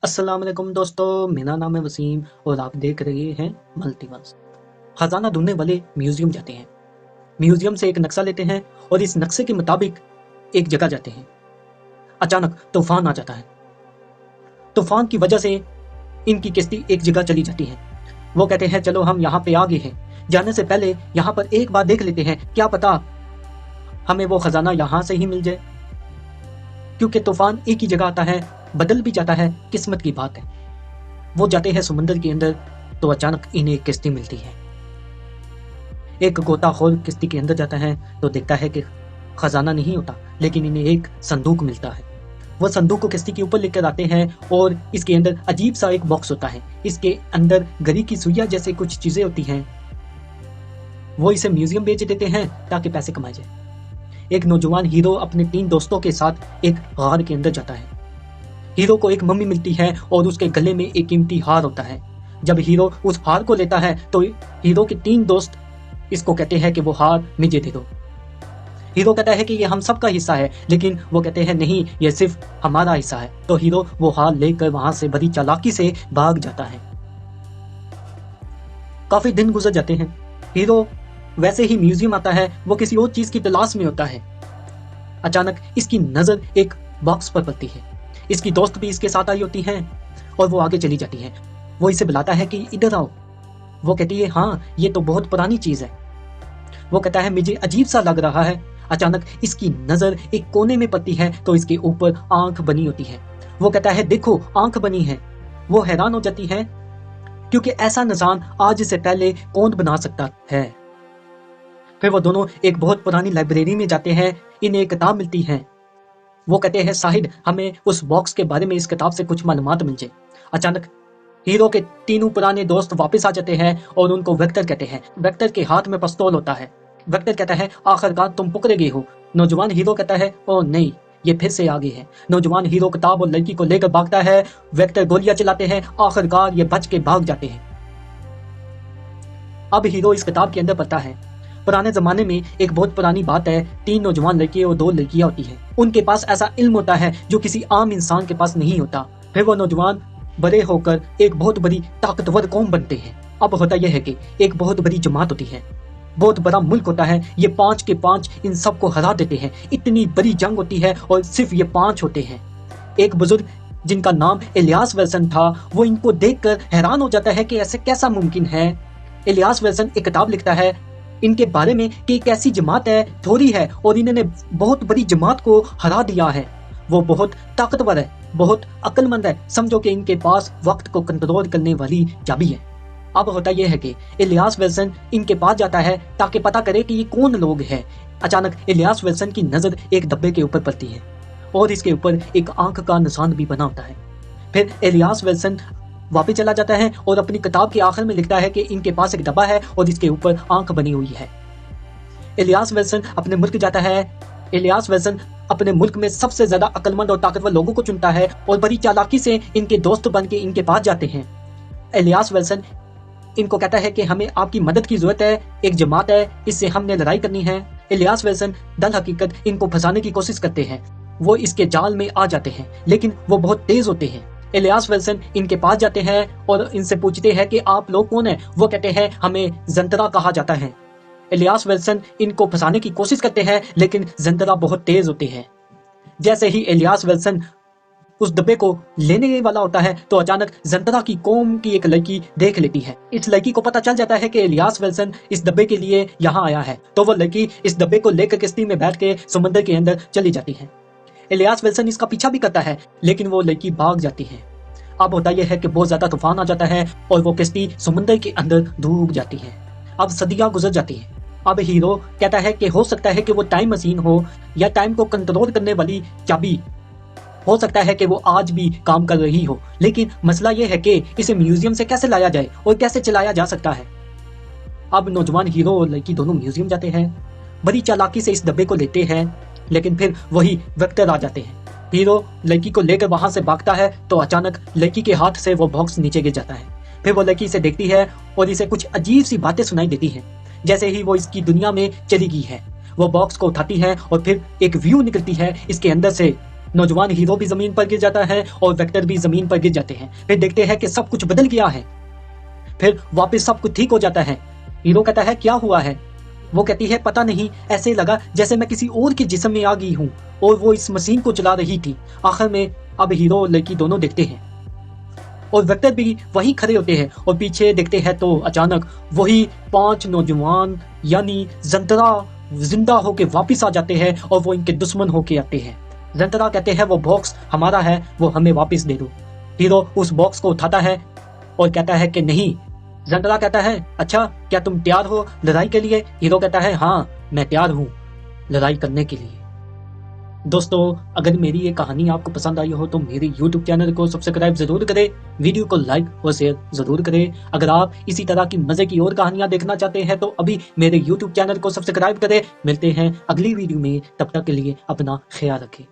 अस्सलाम वालेकुम दोस्तों, मेरा नाम है वसीम और आप देख रहे हैं मल्टीवर्स। खजाना ढूंढने वाले म्यूजियम जाते हैं। म्यूजियम से एक नक्शा लेते हैं और इस नक्शे के मुताबिक एक जगह जाते हैं। अचानक तूफान आ जाता है। तूफान की वजह से इनकी किश्ती एक जगह चली जाती है। वो कहते हैं चलो हम यहाँ पे आ गए हैं, जाने से पहले यहाँ पर एक बार देख लेते हैं, क्या पता हमें वो खजाना यहाँ से ही मिल जाए। क्योंकि तूफान एक ही जगह आता है, बदल भी जाता है, किस्मत की बात है। वो जाते हैं समुद्र के अंदर तो अचानक इन्हें एक किश्ती मिलती है। एक गोताखोर किश्ती के अंदर जाता है तो देखता है कि खजाना नहीं होता, लेकिन इन्हें एक संदूक मिलता है। वो संदूक को किश्ती के ऊपर लेकर आते हैं और इसके अंदर अजीब सा एक बॉक्स होता है। इसके अंदर गरी की सुइया जैसे कुछ चीजें होती हैं। वो इसे म्यूजियम बेच देते हैं ताकि पैसे कमाए जाए। एक नौजवान हीरो अपने 3 दोस्तों के साथ एक गार के अंदर जाता है। हीरो को एक मम्मी मिलती है और उसके गले में एक कीमती हार होता है। जब हीरो उस हार को लेता है तो हीरो के 3 दोस्त इसको कहते हैं कि वो हार मुझे दे दो। हीरो कहता है कि ये हम सबका हिस्सा है, लेकिन वो कहते हैं नहीं, ये सिर्फ हमारा हिस्सा है। तो हीरो वो हार लेकर वहां से बड़ी चालाकी से भाग जाता है। काफी दिन गुजर जाते हैं। हीरो वैसे ही म्यूजियम आता है, वो किसी और चीज की तलाश में होता है। अचानक इसकी नजर एक बॉक्स पर पड़ती है। इसकी दोस्त भी इसके साथ आई होती हैं और वो आगे चली जाती है। वो इसे बुलाता है कि इधर आओ। वो कहती है हाँ, ये तो बहुत पुरानी चीज है। वो कहता है मुझे अजीब सा लग रहा है। अचानक इसकी नजर एक कोने में पड़ती है तो इसके ऊपर आंख बनी होती है। वो कहता है देखो आंख बनी है। वो हैरान हो जाती है क्योंकि ऐसा निशान आज से पहले कौन बना सकता है। फिर वो दोनों एक बहुत पुरानी लाइब्रेरी में जाते हैं। इन्हें एक किताब मिलती है। वो कहते हैं शायद हमें उस बॉक्स के बारे में इस किताब से कुछ मालूमात मिल जाए। अचानक हीरो के 3 पुराने दोस्त वापस आ जाते हैं और उनको वेक्टर कहते हैं। वेक्टर के हाथ में पिस्तौल होता है। वेक्टर कहता है आखिरकार तुम पकड़े गए हो। नौजवान हीरो कहता है ओ नहीं, ये फिर से आ गए हैं। नौजवान हीरो किताब और लड़की को लेकर भागता है। वेक्टर गोलियां चलाते हैं। आखिरकार ये बच के भाग जाते हैं। अब हीरो इस किताब के अंदर पढ़ता है। पुराने जमाने में एक बहुत पुरानी बात है, 3 नौजवान लड़के और 2 लड़कियां होती हैं। उनके पास ऐसा इल्म होता है जो किसी आम इंसान के पास नहीं होता। फिर वो नौजवान बड़े होकर एक बहुत बड़ी ताकतवर कौम बनते हैं। अब होता यह है कि एक बहुत बड़ी जमात होती है, बहुत बड़ा मुल्क होता है। ये 5 के 5 इन सबको हरा देते हैं। इतनी बड़ी जंग होती है और सिर्फ ये 5 होते हैं। एक बुजुर्ग जिनका नाम इलियास विल्सन था, वो इनको देखकर हैरान हो जाता है कि ऐसे कैसा मुमकिन है। इलियास विल्सन एक किताब लिखता है इनके बारे में कि एक ऐसी जमात है, थोड़ी है, और इन्होंने बहुत बड़ी जमात को हरा दिया है। वो बहुत ताकतवर है, बहुत अक्लमंद है। समझो कि इनके पास वक्त को कंट्रोल करने वाली चाबी है। अब होता यह है कि इलियास विल्सन इनके पास जाता है ताकि पता करे कि ये कौन लोग हैं। अचानक इलियास विल्सन की नजर एक डब्बे के ऊपर पड़ती है और इसके ऊपर एक आंख का निशान भी बना होता है। फिर इलियास विल्सन वापस चला जाता है और अपनी किताब के आखिर में लिखता है कि इनके पास एक डब्बा है और इसके ऊपर आंख बनी हुई है। इलियास विल्सन अपने मुल्क जाता है। इलियास विल्सन अपने मुल्क में सबसे ज्यादा अक्लमंद और ताकतवर लोगों को चुनता है और बड़ी चालाकी से इनके दोस्त बन के इनके पास जाते हैं। इलियास विल्सन इनको कहता है कि हमें आपकी मदद की जरूरत है, एक जमात है, इससे हमने लड़ाई करनी है। इलियास विल्सन दल हकीकत इनको फंसाने की कोशिश करते हैं। वो इसके जाल में आ जाते हैं, लेकिन वो बहुत तेज होते हैं। इलियास विल्सन इनके पास जाते हैं और इनसे पूछते हैं कि आप लोग कौन हैं। वो कहते हैं हमें जंतरा कहा जाता है। इलियास विल्सन इनको फंसाने की कोशिश करते हैं, लेकिन जंतरा बहुत तेज होते हैं। जैसे ही इलियास विल्सन उस डब्बे को लेने वाला होता है तो अचानक जंतरा की कौम की एक लड़की देख लेती है। इस लड़की को पता चल जाता है कि इलियास विल्सन इस डब्बे के लिए यहाँ आया है। तो वो लड़की इस डब्बे को लेकर किश्ती में बैठ के समुद्र के अंदर चली जाती है। इलियास विल्सन इसका पीछा भी करता है, लेकिन वो लड़की भाग जाती है। अब होता यह है कि बहुत ज्यादा तूफान आ जाता है और वो किश्ती समुद्र के अंदर डूब जाती है। अब सदियां गुजर जाती हैं। अब हीरो कहता है कि हो सकता है कि वो टाइम मशीन हो या टाइम को कंट्रोल करने वाली चाबी, हो सकता है कि वो आज भी काम कर रही हो। लेकिन मसला यह है कि इसे म्यूजियम से कैसे लाया जाए और कैसे चलाया जा सकता है। अब नौजवान हीरो और लड़की दोनों म्यूजियम जाते हैं, बड़ी चालाकी से इस डब्बे को लेते हैं, लेकिन फिर वही वेक्टर आ जाते हैं। हीरो लड़की को लेकर वहां से भागता है तो अचानक लड़की के हाथ से वो बॉक्स नीचे गिर जाता है। फिर वो लड़की इसे देखती है और इसे कुछ अजीब सी बातें सुनाई देती हैं, जैसे ही वो इसकी दुनिया में चली गई है। वो बॉक्स को उठाती है और फिर एक व्यू निकलती है इसके अंदर से। नौजवान हीरो भी जमीन पर गिर जाता है और वेक्टर भी जमीन पर गिर जाते हैं। फिर देखते हैं कि सब कुछ बदल गया है। फिर वापस सब कुछ ठीक हो जाता है। हीरो कहता है क्या हुआ है? वो कहती है पता नहीं, ऐसे लगा जैसे मैं किसी और के जिस्म में आ गई हूँ और वो इस मशीन को चला रही थी। आखिर में अब हीरो और लड़की दोनों देखते हैं और वेक्टर भी वहीं खड़े होते हैं और पीछे देखते हैं तो अचानक वही 5 नौजवान यानी जंतरा जिंदा होके वापस आ जाते हैं और वो इनके दुश्मन होके आते हैं। जंतरा कहते हैं वो बॉक्स हमारा है, वो हमें वापस दे दो। हीरो उस बॉक्स को उठाता है और कहता है कि नहीं। जंतरा कहता है अच्छा क्या तुम तैयार हो लड़ाई के लिए? हीरो कहता है हाँ मैं तैयार हूँ लड़ाई करने के लिए। दोस्तों अगर मेरी ये कहानी आपको पसंद आई हो तो मेरे YouTube चैनल को सब्सक्राइब जरूर करें, वीडियो को लाइक और शेयर जरूर करें। अगर आप इसी तरह की मजे की और कहानियां देखना चाहते हैं तो अभी मेरे YouTube चैनल को सब्सक्राइब करें। मिलते हैं अगली वीडियो में, तब तक के लिए अपना ख्याल रखें।